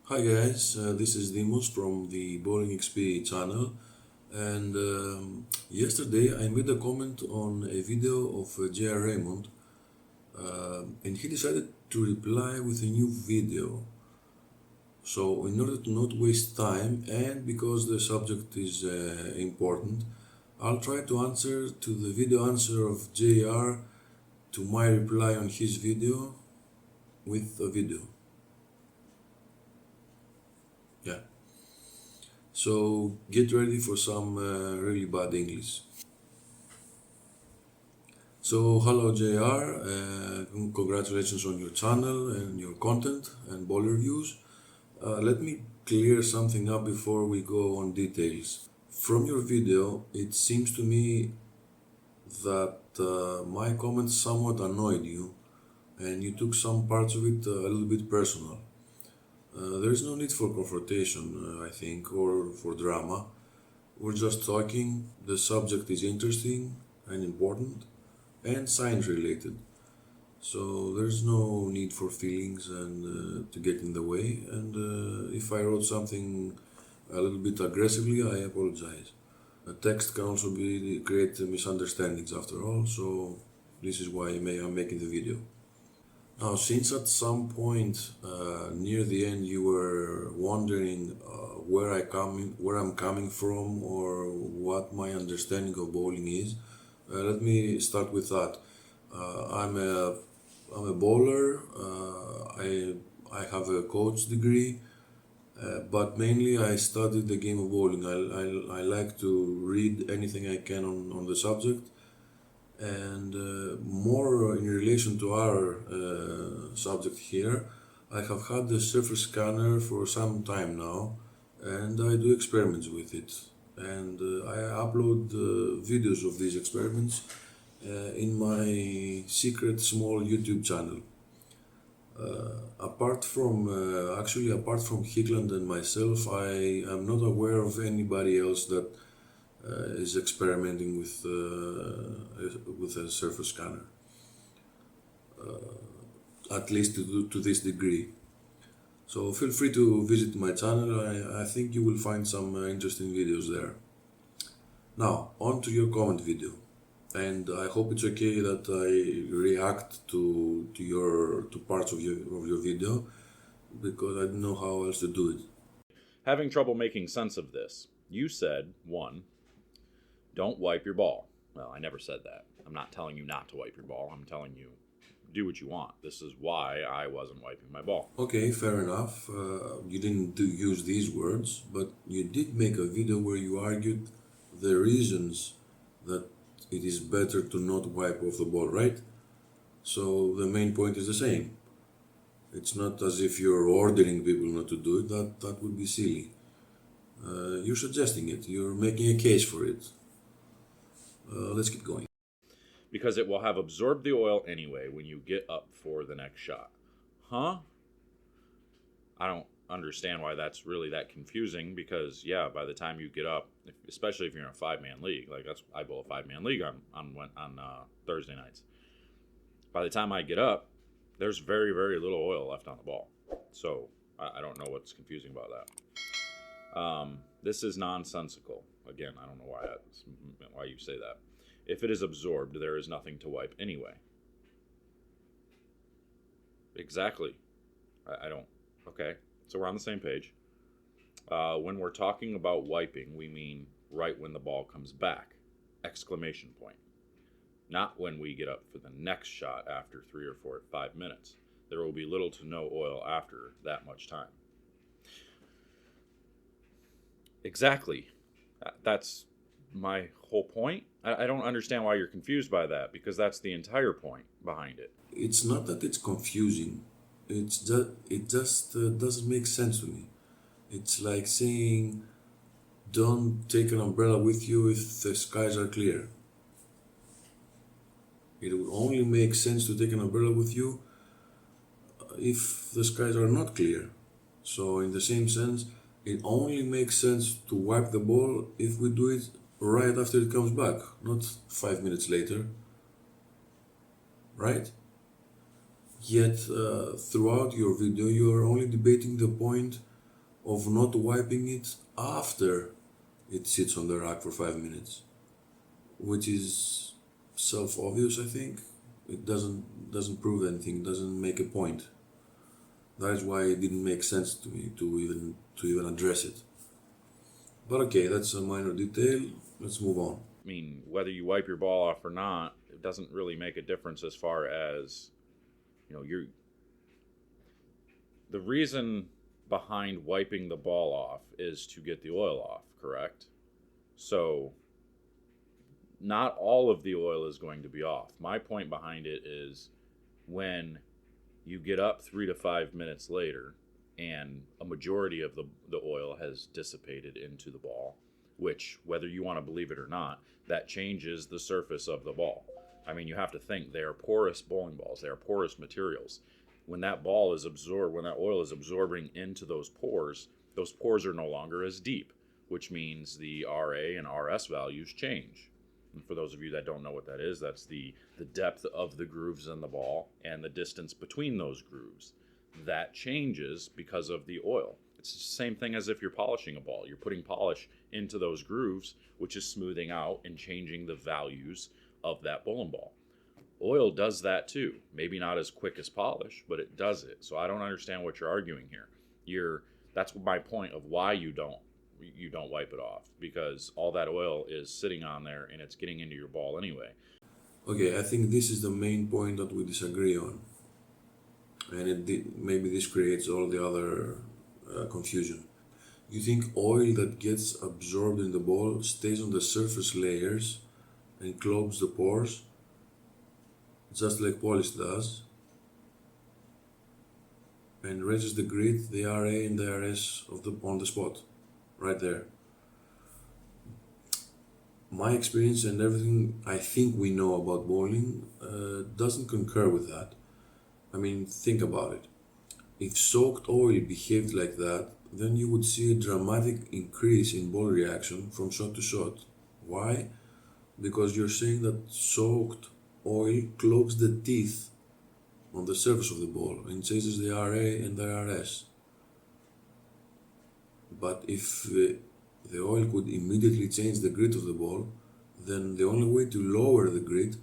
Hi guys, this is Dimos from the Bowling XP channel, and yesterday I made a comment on a video of JR Reymond, and he decided to reply with a new video. So in order to not waste time and because the subject is important, I'll try to answer to the video answer of JR to my reply on his video with a video. Yeah. So get ready for some really bad English. So hello JR, congratulations on your channel and your content and ball reviews. Let me clear something up before we go on details. From your video, it seems to me that my comments somewhat annoyed you and you took some parts of it a little bit personal. There is no need for confrontation, I think, or for drama. We're just talking, the subject is interesting and important and science related. So there's no need for feelings and to get in the way. And if I wrote something a little bit aggressively, I apologize. A text can also be create misunderstandings after all. So this is why I'm making the video. Now, since at some point near the end you were wondering where I'm coming from, or what my understanding of bowling is, let me start with that. I'm a bowler. I have a coach degree, but mainly I studied the game of bowling. I like to read anything I can on the subject, and more in relation to our subject here, I have had the surface scanner for some time now, and I do experiments with it. And I upload videos of these experiments in my secret small YouTube channel. Apart from Hickland and myself, I am not aware of anybody else that is experimenting with a surface scanner, at least to this degree. So feel free to visit my channel. I think you will find some interesting videos there. Now, on to your comment video. And I hope it's okay that I react to parts of your video, because I don't know how else to do it. Having trouble making sense of this. You said, 1, don't wipe your ball. Well, I never said that. I'm not telling you not to wipe your ball. I'm telling you, do what you want. This is why I wasn't wiping my ball. Okay, fair enough. You didn't use these words, but you did make a video where you argued the reasons that it is better to not wipe off the ball, right? So the main point is the same. It's not as if you're ordering people not to do it. That would be silly. You're suggesting it. You're making a case for it. Let's keep going. Because it will have absorbed the oil anyway when you get up for the next shot. Huh? I don't understand why that's really that confusing, because yeah, by the time you get up, especially if you're in a 5-man league, like I bowl a 5-man league on Thursday nights. By the time I get up, there's very, very little oil left on the ball. So I don't know what's confusing about that. This is nonsensical. Again, I don't know why you say that. If it is absorbed, there is nothing to wipe anyway. Exactly. I don't. Okay, so we're on the same page. When we're talking about wiping, we mean right when the ball comes back! Exclamation point. Not when we get up for the next shot after 3 or 4 or 5 minutes. There will be little to no oil after that much time. Exactly. That's my whole point. I don't understand why you're confused by that, because that's the entire point behind it. It's not that it's confusing. It just doesn't make sense to me. It's like saying, don't take an umbrella with you if the skies are clear. It would only make sense to take an umbrella with you if the skies are not clear. So in the same sense, it only makes sense to wipe the ball if we do it right after it comes back, not 5 minutes later. Right? Yet throughout your video you are only debating the point of not wiping it after it sits on the rack for 5 minutes, which is self-obvious, I think. It doesn't prove anything, doesn't make a point. That is why it didn't make sense to me to even address it. But okay, that's a minor detail. Let's move on. I mean, whether you wipe your ball off or not, it doesn't really make a difference as far as, you're the reason behind wiping the ball off is to get the oil off, correct? So not all of the oil is going to be off. My point behind it is when you get up 3 to 5 minutes later and a majority of the oil has dissipated into the ball, which, whether you want to believe it or not, that changes the surface of the ball. I mean, you have to think they are porous bowling balls. They are porous materials. When that ball is absorbed, when that oil is absorbing into those pores are no longer as deep, which means the RA and RS values change. And for those of you that don't know what that is, that's the depth of the grooves in the ball and the distance between those grooves. That changes because of the oil. It's the same thing as if you're polishing a ball. You're putting polish into those grooves, which is smoothing out and changing the values of that bowling ball. Oil does that too. Maybe not as quick as polish, but it does it. So I don't understand what you're arguing here. That's my point of why you don't wipe it off, because all that oil is sitting on there and it's getting into your ball anyway. Okay, I think this is the main point that we disagree on, and maybe this creates all the other confusion. You think oil that gets absorbed in the ball stays on the surface layers and clogs the pores, just like polish does, and raises the grit, the RA and the RS on the spot, right there. My experience and everything I think we know about bowling doesn't concur with that. I mean, think about it. If soaked oil behaved like that, then you would see a dramatic increase in ball reaction from shot to shot. Why? Because you're saying that soaked oil clogs the teeth on the surface of the ball and changes the RA and the RS. But if the oil could immediately change the grit of the ball, then the only way to lower the grit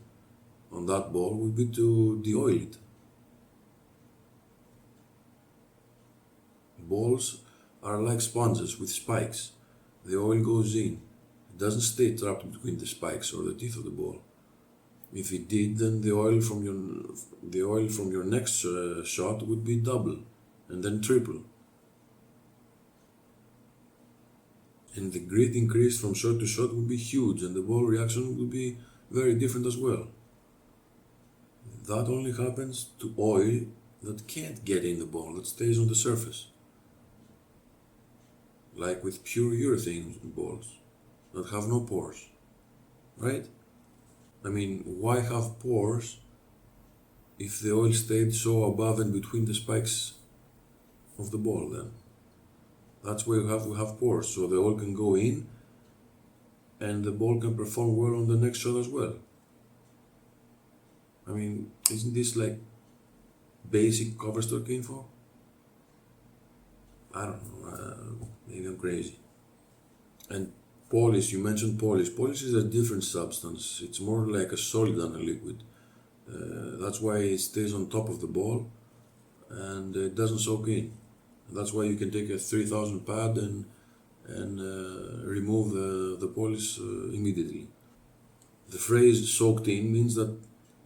on that ball would be to de-oil it. Balls are like sponges with spikes. The oil goes in. It doesn't stay trapped between the spikes or the teeth of the ball. If it did, then the oil from your next shot would be double and then triple. And the grit increase from shot to shot would be huge, and the ball reaction would be very different as well. That only happens to oil that can't get in the ball, that stays on the surface. Like with pure urethane balls that have no pores, right? I mean, why have pores if the oil stayed so above and between the spikes of the ball then? That's why we have pores, so the oil can go in and the ball can perform well on the next shot as well. I mean, isn't this like basic cover stock info? I don't know, maybe I'm crazy. And polish, you mentioned polish. Polish is a different substance. It's more like a solid than a liquid. That's why it stays on top of the ball and it doesn't soak in. That's why you can take a 3000 pad and remove the polish immediately. The phrase soaked in means that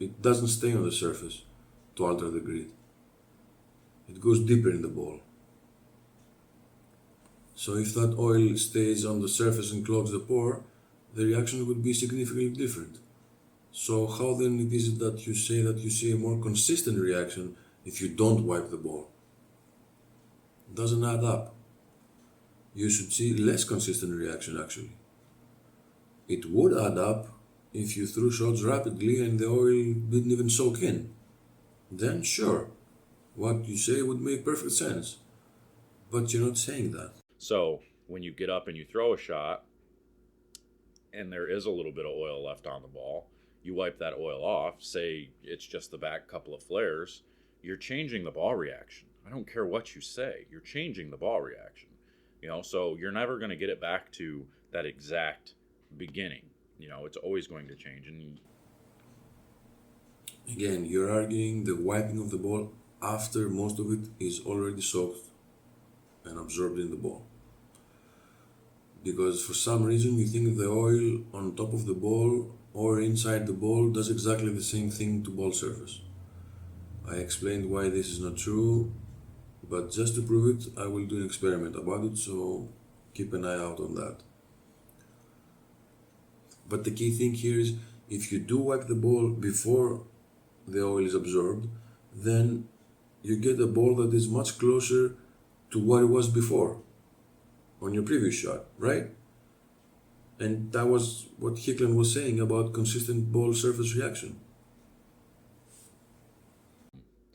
it doesn't stay on the surface to alter the grit. It goes deeper in the ball. So if that oil stays on the surface and clogs the pore, the reaction would be significantly different. So how then it is that you say that you see a more consistent reaction if you don't wipe the ball? It doesn't add up. You should see less consistent reaction actually. It would add up if you threw shots rapidly and the oil didn't even soak in. Then sure, what you say would make perfect sense. But you're not saying that. So when you get up and you throw a shot and there is a little bit of oil left on the ball, you wipe that oil off, say it's just the back couple of flares, you're changing the ball reaction. I don't care what you say, you're changing the ball reaction. So you're never going to get it back to that exact beginning. It's always going to change. And Again, you're arguing the wiping of the ball after most of it is already soaked and absorbed in the ball. Because for some reason you think the oil on top of the ball or inside the ball does exactly the same thing to ball surface. I explained why this is not true, but just to prove it, I will do an experiment about it, so keep an eye out on that. But the key thing here is, if you do wipe the ball before the oil is absorbed, then you get a ball that is much closer to what it was before on your previous shot, right? And that was what Hicklin was saying about consistent ball surface reaction.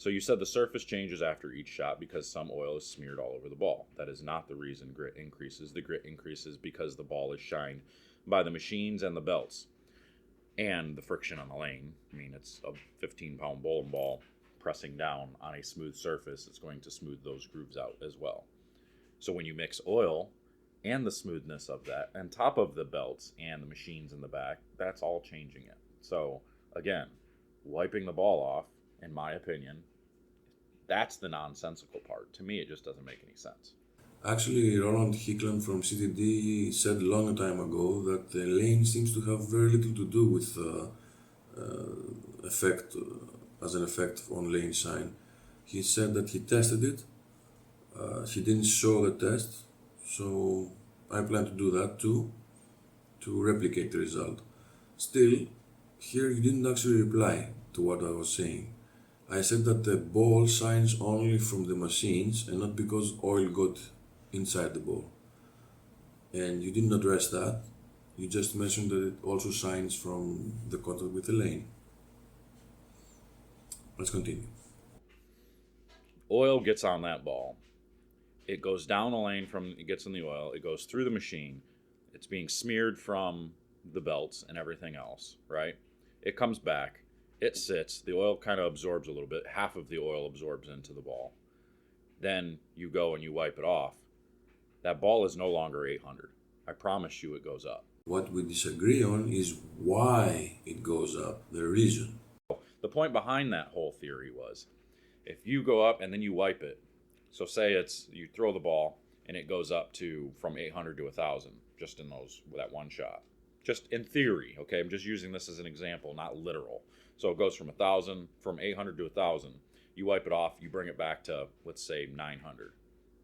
so you said the surface changes after each shot because some oil is smeared all over the ball. That is not the reason grit increases. The grit increases because the ball is shined by the machines and the belts and the friction on the lane. I mean, it's a 15-pound bowling ball pressing down on a smooth surface. It's going to smooth those grooves out as well. So when you mix oil and the smoothness of that on top of the belts and the machines in the back, that's all changing it. So again, wiping the ball off, in my opinion, that's the nonsensical part. To me, it just doesn't make any sense. Actually, Roland Hicklin from CTD said a long time ago that the lane seems to have very little to do with effect as an effect on lane shine. He said that he tested it. He didn't show the test, so I plan to do that too, to replicate the result. Still, here you didn't actually reply to what I was saying. I said that the ball shines only from the machines and not because oil got inside the ball. And you didn't address that. You just mentioned that it also shines from the contact with the lane. Let's continue. Oil gets on that ball. It goes down the lane it gets in the oil. It goes through the machine. It's being smeared from the belts and everything else, right? It comes back. It sits. The oil kind of absorbs a little bit. Half of the oil absorbs into the ball. Then you go and you wipe it off. That ball is no longer 800. I promise you it goes up. What we disagree on is why it goes up, the reason. The point behind that whole theory was, if you go up and then you wipe it, so say you throw the ball and it goes up to from 800 to 1,000 just in that one shot. Just in theory, okay? I'm just using this as an example, not literal. So it goes from 800 to 1,000. You wipe it off, you bring it back to, let's say, 900,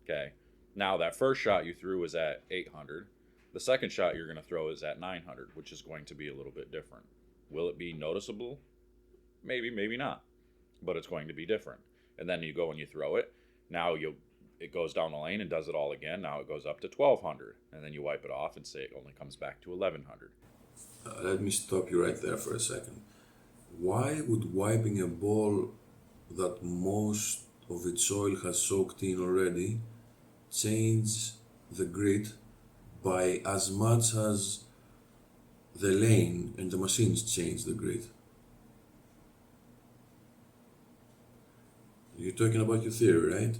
okay? Now that first shot you threw is at 800. The second shot you're going to throw is at 900, which is going to be a little bit different. Will it be noticeable? Maybe, maybe not. But it's going to be different. And then you go and you throw it. Now it goes down the lane and does it all again. Now it goes up to 1,200. And then you wipe it off and say it only comes back to 1,100. Let me stop you right there for a second. Why would wiping a ball that most of its oil has soaked in already change the grit by as much as the lane and the machines change the grit? You're talking about your theory, right?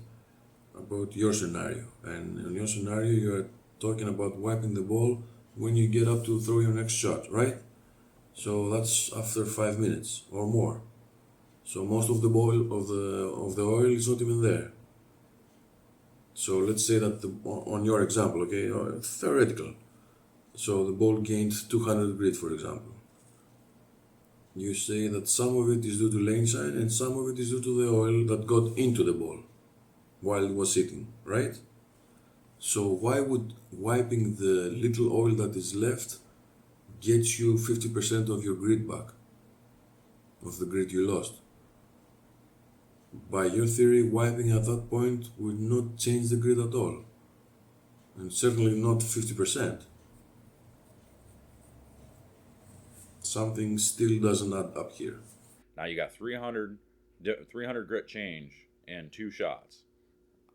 About your scenario. And in your scenario, you're talking about wiping the ball when you get up to throw your next shot, right? So that's after 5 minutes or more. So most of the oil is not even there. So let's say that on your example, okay, theoretical. So the ball gained 200 grit, for example. You say that some of it is due to lane shine and some of it is due to the oil that got into the ball while it was sitting, right? So why would wiping the little oil that is left get you 50% of your grit back, of the grit you lost? By your theory, wiping at that point would not change the grit at all, and certainly not 50%. Something still doesn't add up here. Now you got 300 grit change in 2 shots.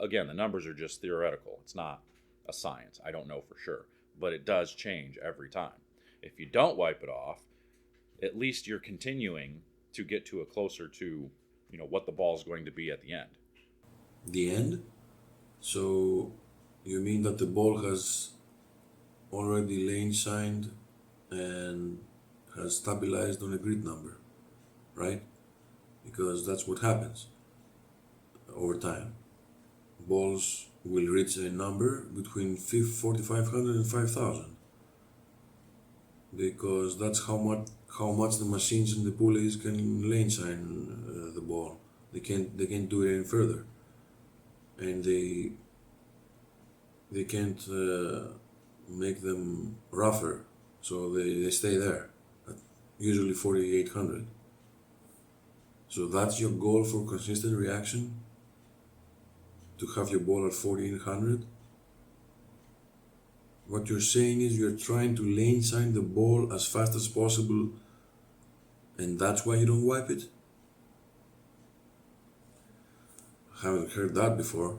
Again, the numbers are just theoretical. It's not a science. I don't know for sure, but it does change every time. If you don't wipe it off, at least you're continuing to get to a closer to, what the ball is going to be at the end. The end? So You mean that the ball has already lane signed and has stabilized on a grid number, right? Because that's what happens over time. Balls will reach a number between 4,500 and 5,000 because that's how much the machines and the pulleys can lane sign the ball. They can't do it any further, and they can't make them rougher, so they stay there at usually 4,800. So that's your goal for consistent reaction, to have your ball at 4,800. What you're saying is you're trying to lane sign the ball as fast as possible, and that's why you don't wipe it? I haven't heard that before.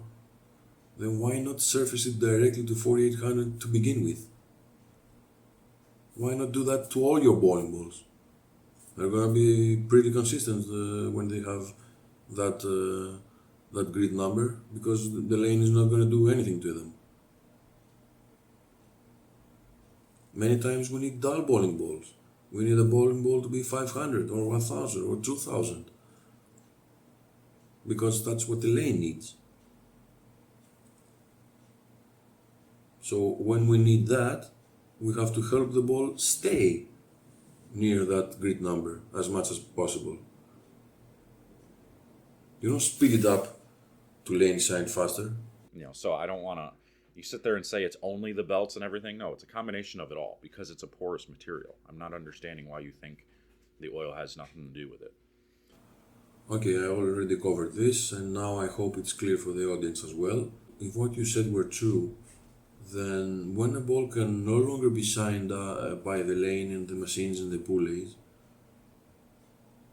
Then why not surface it directly to 4,800 to begin with? Why not do that to all your bowling balls? They're gonna be pretty consistent when they have that grid number, because the lane is not gonna do anything to them. Many times we need dull bowling balls. We need a bowling ball to be 500 or 1,000 or 2,000, because that's what the lane needs. So when we need that, we have to help the ball stay near that grid number as much as possible. You don't speed it up to lane sign faster. So I don't want to. You sit there and say it's only the belts and everything. No, it's a combination of it all because it's a porous material. I'm not understanding why you think the oil has nothing to do with it. Okay, I already covered this, and now I hope it's clear for the audience as well. If what you said were true, then when a ball can no longer be signed by the lane and the machines and the pulleys,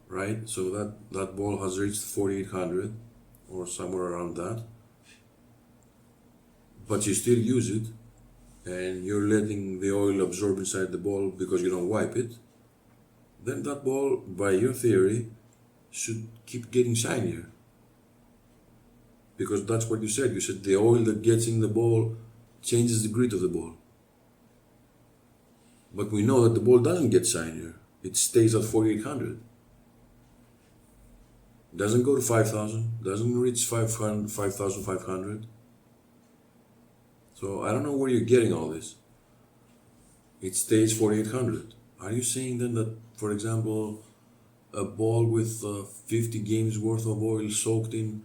right? So that ball has reached 4,800 or somewhere around that, but you still use it, and you're letting the oil absorb inside the ball because you don't wipe it, then that ball, by your theory, should keep getting shinier. Because that's what you said. You said the oil that gets in the ball changes the grit of the ball. But we know that the ball doesn't get shinier. It stays at 4,800. Doesn't go to 5,000, doesn't reach 5,500. So I don't know where you're getting all this. It stays 4,800. Are you saying then that, for example, a ball with 50 games worth of oil soaked in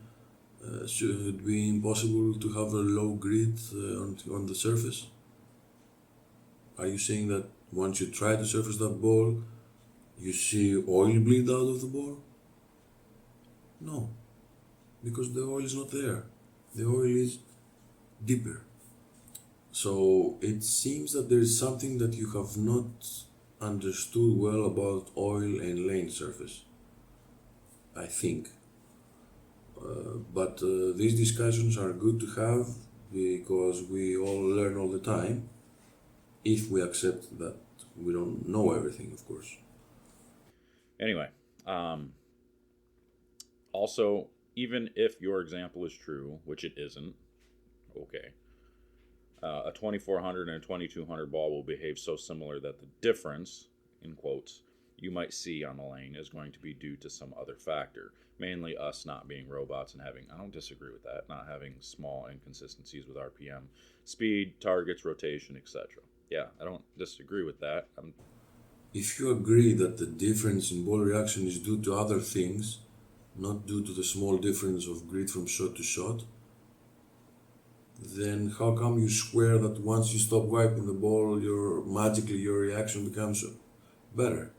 should be impossible to have a low grit on the surface? Are you saying that once you try to surface that ball, you see oil bleed out of the ball? No, because the oil is not there. The oil is deeper. So it seems that there is something that you have not understood well about oil and lane surface, I think. But these discussions are good to have because we all learn all the time, if we accept that we don't know everything, of course. Anyway, also, even if your example is true, which it isn't, okay, a 2400 and a 2200 ball will behave so similar that the difference, in quotes, you might see on the lane is going to be due to some other factor, mainly us not being robots and having, I don't disagree with that, not having small inconsistencies with RPM, speed, targets, rotation, etc. Yeah, I don't disagree with that. If you agree that the difference in ball reaction is due to other things, not due to the small difference of grit from shot to shot, then how come you swear that once you stop wiping the ball, magically your reaction becomes better?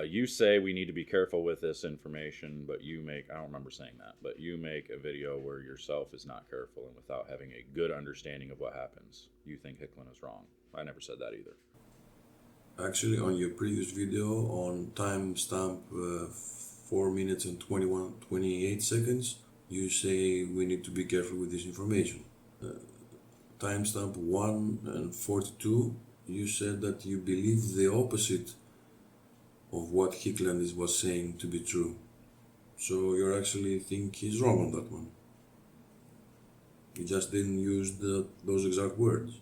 You say we need to be careful with this information, but you make, I don't remember saying that, but you make a video where yourself is not careful and without having a good understanding of what happens. You think Hicklin is wrong. I never said that either. Actually, on your previous video on timestamp 4 minutes and 28 seconds, you say we need to be careful with this information. Timestamp 1 and 42, you said that you believe the opposite of what Hickland was saying to be true. So you actually think he's wrong on that one. He just didn't use those exact words.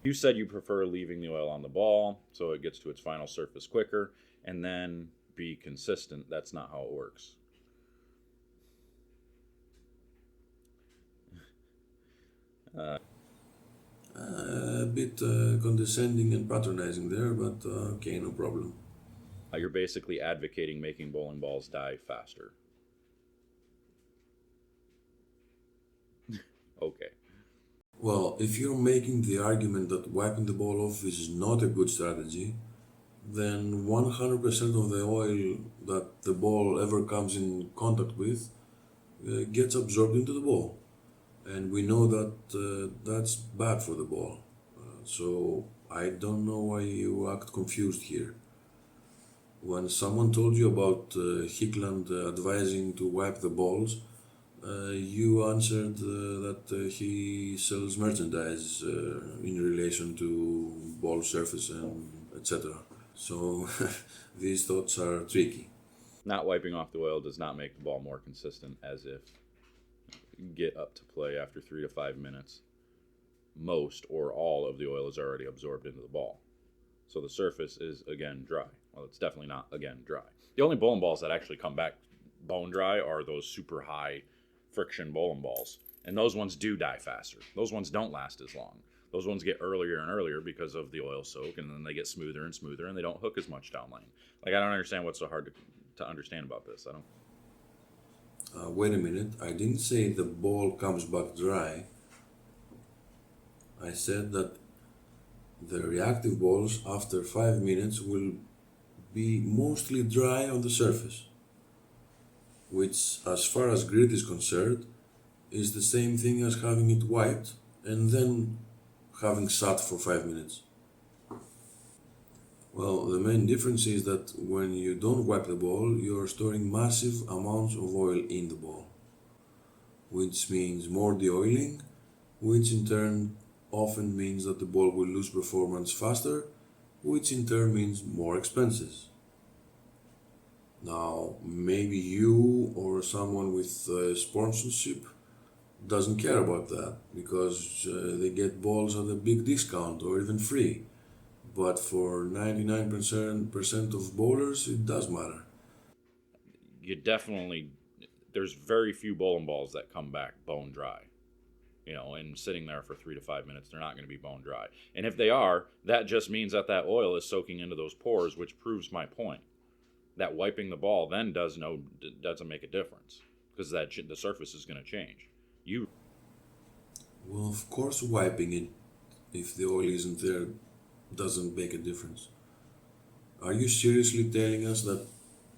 You said you prefer leaving the oil on the ball so it gets to its final surface quicker and then be consistent. That's not how it works. A bit condescending and patronizing there, but okay, no problem. You're basically advocating making bowling balls die faster. Okay. Well, if you're making the argument that wiping the ball off is not a good strategy, then 100% of the oil that the ball ever comes in contact with gets absorbed into the ball. And we know that that's bad for the ball. So I don't know why you act confused here. When someone told you about Hickland advising to wipe the balls, you answered that he sells merchandise in relation to ball surface and etc. So these thoughts are tricky. Not wiping off the oil does not make the ball more consistent, as if get up to play after 3 to 5 minutes. Most or all of the oil is already absorbed into the ball. So the surface is again dry. Well, it's definitely not again dry. The only bowling balls that actually come back bone dry are those super high friction bowling balls. And those ones do die faster. Those ones don't last as long. Those ones get earlier and earlier because of the oil soak, and then they get smoother and smoother, and they don't hook as much down lane. Like, I don't understand what's so hard to understand about this. I don't. Wait a minute, I didn't say the ball comes back dry. I said that the reactive balls after 5 minutes will be mostly dry on the surface, which, as far as grit is concerned, is the same thing as having it wiped and then having sat for 5 minutes. Well, the main difference is that when you don't wipe the ball, you're storing massive amounts of oil in the ball, which means more de-oiling, which in turn often means that the ball will lose performance faster, which in turn means more expenses. Now, maybe you or someone with sponsorship doesn't care about that because they get balls at a big discount or even free. But for 99% of bowlers, it does matter. There's very few bowling balls that come back bone dry. And sitting there for 3 to 5 minutes, they're not going to be bone dry. And if they are, that just means that oil is soaking into those pores, which proves my point. That wiping the ball then doesn't make a difference because the surface is going to change. Well, of course, wiping it, if the oil isn't there, doesn't make a difference. Are you seriously telling us that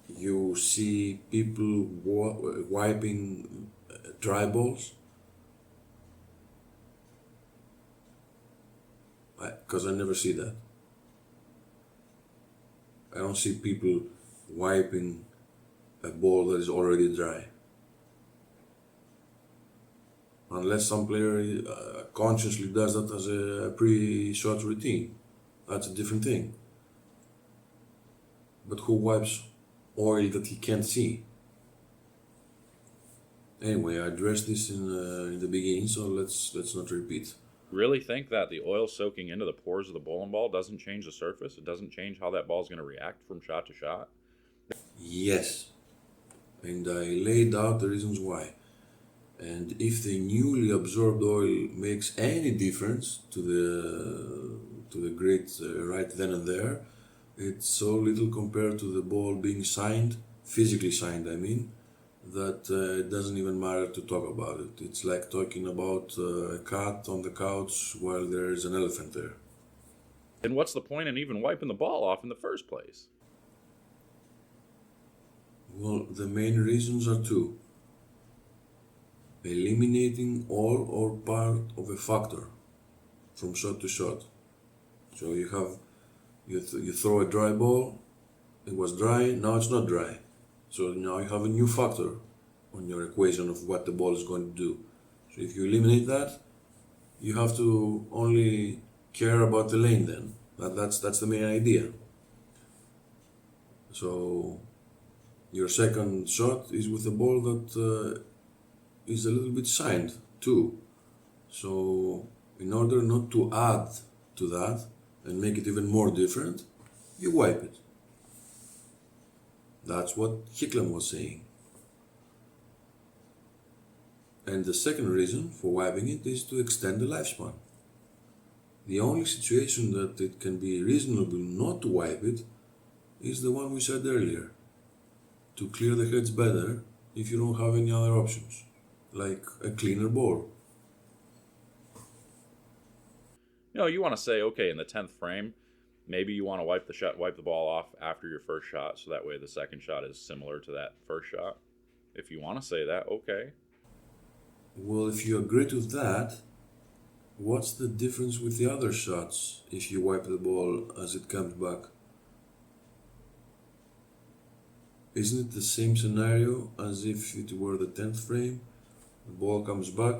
you see people wiping dry balls? Because I never see that. I don't see people wiping a ball that is already dry. Unless some player consciously does that as a pre-shot routine. That's a different thing. But who wipes oil that he can't see? Anyway, I addressed this in the beginning, so let's not repeat. Really think that the oil soaking into the pores of the bowling ball doesn't change the surface? It doesn't change how that ball's going to react from shot to shot? Yes, and I laid out the reasons why. And if the newly absorbed oil makes any difference to the grit right then and there, it's so little compared to the ball being signed, physically signed I mean, that it doesn't even matter to talk about it. It's like talking about a cat on the couch while there's an elephant there. Then what's the point in even wiping the ball off in the first place? Well, the main reasons are two. Eliminating all or part of a factor from shot to shot. So you throw a dry ball, it was dry, now it's not dry. So now you have a new factor on your equation of what the ball is going to do. So if you eliminate that, you have to only care about the lane then. That's the main idea. So your second shot is with a ball that is a little bit signed too. So in order not to add to that and make it even more different, you wipe it. That's what Hiklam was saying. And the second reason for wiping it is to extend the lifespan. The only situation that it can be reasonable not to wipe it is the one we said earlier. To clear the heads better if you don't have any other options, like a cleaner ball. You want to say, okay, in the 10th frame, maybe you want to wipe the ball off after your first shot, so that way the second shot is similar to that first shot. If you want to say that, okay. Well, if you agree to that, what's the difference with the other shots if you wipe the ball as it comes back? Isn't it the same scenario as if it were the 10th frame? The ball comes back,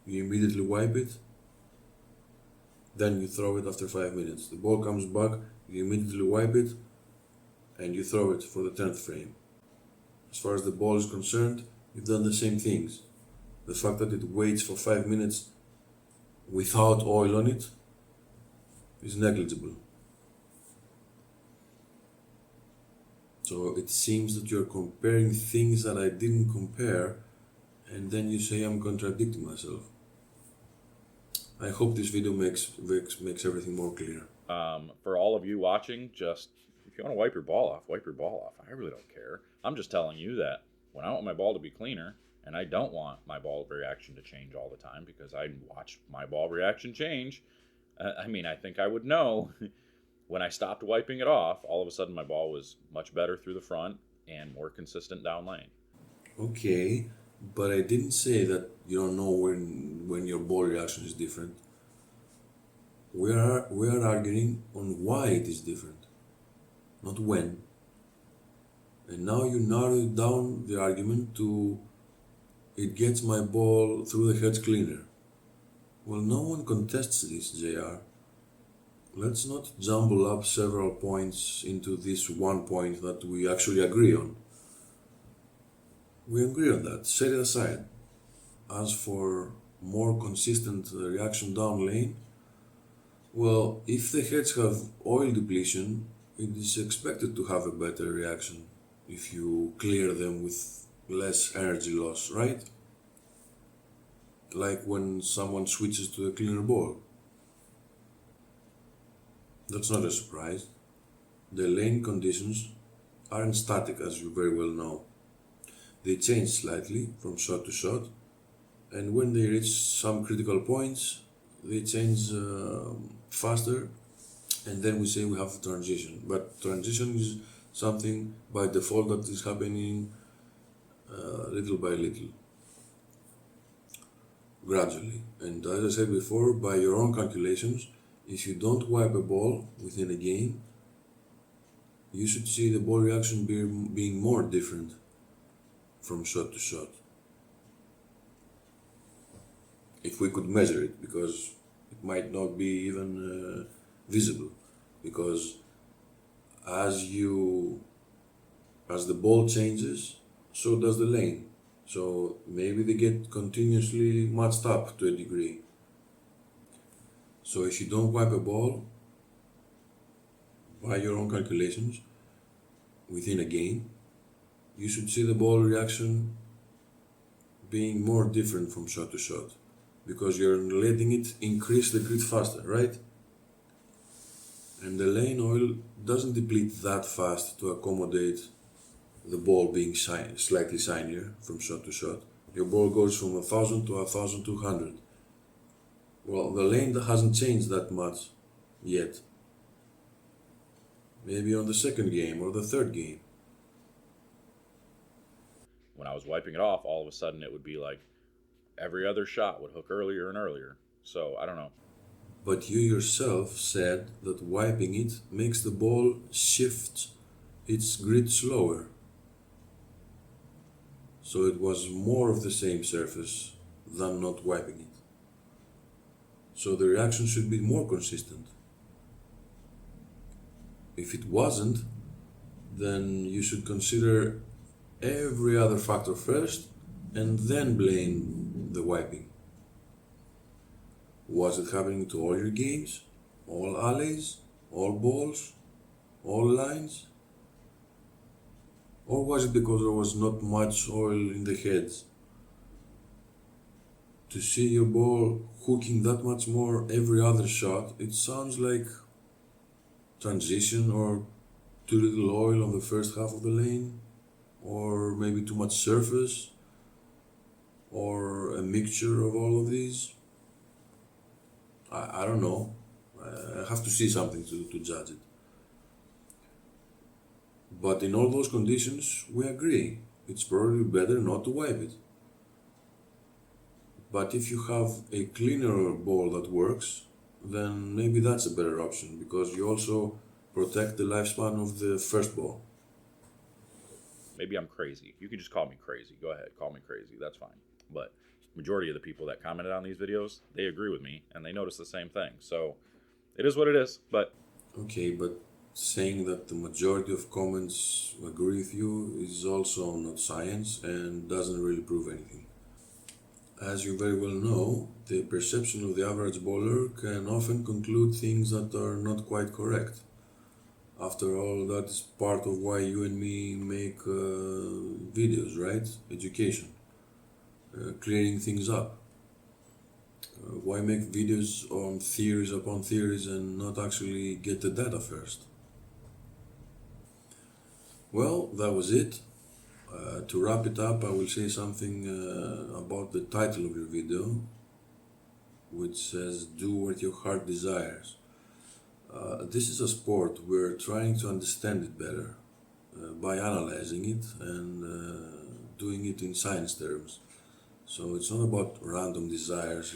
you immediately wipe it, then you throw it after 5 minutes. The ball comes back, you immediately wipe it, and you throw it for the 10th frame. As far as the ball is concerned, you've done the same things. The fact that it waits for 5 minutes without oil on it is negligible. So it seems that you're comparing things that I didn't compare, and then you say I'm contradicting myself. I hope this video makes everything more clear. For all of you watching, just if you want to wipe your ball off, wipe your ball off. I really don't care. I'm just telling you that when I want my ball to be cleaner, and I don't want my ball reaction to change all the time because I watch my ball reaction change. I think I would know when I stopped wiping it off, all of a sudden my ball was much better through the front and more consistent down lane. Okay, but I didn't say that you don't know when your ball reaction is different. We are arguing on why it is different, not when. And now you narrow down the argument to it gets my ball through the heads cleaner. Well, no one contests this, JR. Let's not jumble up several points into this one point that we actually agree on. We agree on that, set it aside. As for more consistent reaction down lane, well, if the heads have oil depletion, it is expected to have a better reaction if you clear them with less energy loss, right? Like when someone switches to a cleaner ball. That's not a surprise. The lane conditions aren't static, as you very well know. They change slightly from shot to shot, and when they reach some critical points, they change faster, and then we say we have a transition. But transition is something by default that is happening little by little, gradually. And as I said before, by your own calculations, if you don't wipe a ball within a game, you should see the ball reaction being more different from shot to shot. If we could measure it, because it might not be even visible, because as the ball changes, so does the lane. So maybe they get continuously matched up to a degree. So if you don't wipe a ball, by your own calculations, within a game, you should see the ball reaction being more different from shot to shot, because you're letting it increase the grit faster, right? And the lane oil doesn't deplete that fast to accommodate the ball being slightly shinier from shot to shot. Your ball goes from 1000 to 1200. Well, the lane hasn't changed that much yet. Maybe on the second game or the third game. When I was wiping it off, all of a sudden it would be like every other shot would hook earlier and earlier. So I don't know. But you yourself said that wiping it makes the ball shift its grit slower. So it was more of the same surface than not wiping it. So the reaction should be more consistent. If it wasn't, then you should consider every other factor first and then blame the wiping. Was it happening to all your games? All alleys? All balls? All lines? Or was it because there was not much oil in the heads? To see your ball hooking that much more every other shot, it sounds like transition or too little oil on the first half of the lane, or maybe too much surface, or a mixture of all of these. I don't know. I have to see something to judge it. But in all those conditions, we agree, it's probably better not to wipe it. But if you have a cleaner ball that works, then maybe that's a better option because you also protect the lifespan of the first ball. Maybe I'm crazy. You can just call me crazy. Go ahead, call me crazy. That's fine. But majority of the people that commented on these videos, they agree with me and they notice the same thing. So it is what it is. But Okay, but saying that the majority of comments agree with you is also not science and doesn't really prove anything. As you very well know, the perception of the average bowler can often conclude things that are not quite correct. After all, that is part of why you and me make videos, right? Education, clearing things up. Why make videos on theories upon theories and not actually get the data first? Well, that was it. To wrap it up, I will say something about the title of your video, which says, "Do what your heart desires." This is a sport. We're trying to understand it better by analyzing it and doing it in science terms. So it's not about random desires.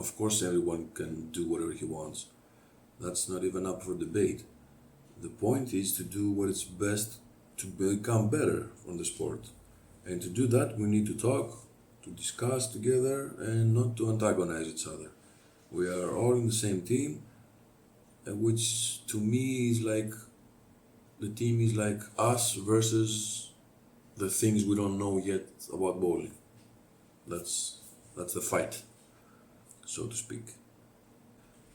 Of course, everyone can do whatever he wants. That's not even up for debate. The point is to do what is best to become better on the sport. And to do that, we need to talk, to discuss together, and not to antagonize each other. We are all in the same team, which to me is like the team is like us versus the things we don't know yet about bowling. That's the fight, so to speak.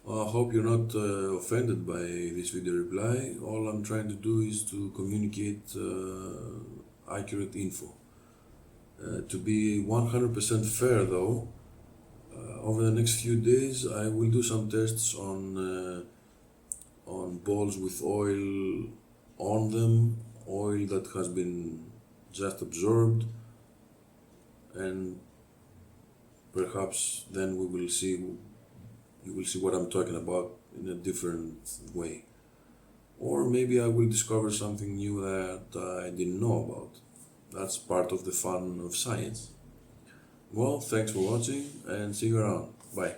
I hope you're not offended by this video reply. All I'm trying to do is to communicate accurate info. To be 100% fair though, over the next few days I will do some tests on balls with oil on them, oil that has been just absorbed, and perhaps then you will see what I'm talking about in a different way. Or maybe I will discover something new that I didn't know about. That's part of the fun of science. Well, thanks for watching and see you around. Bye.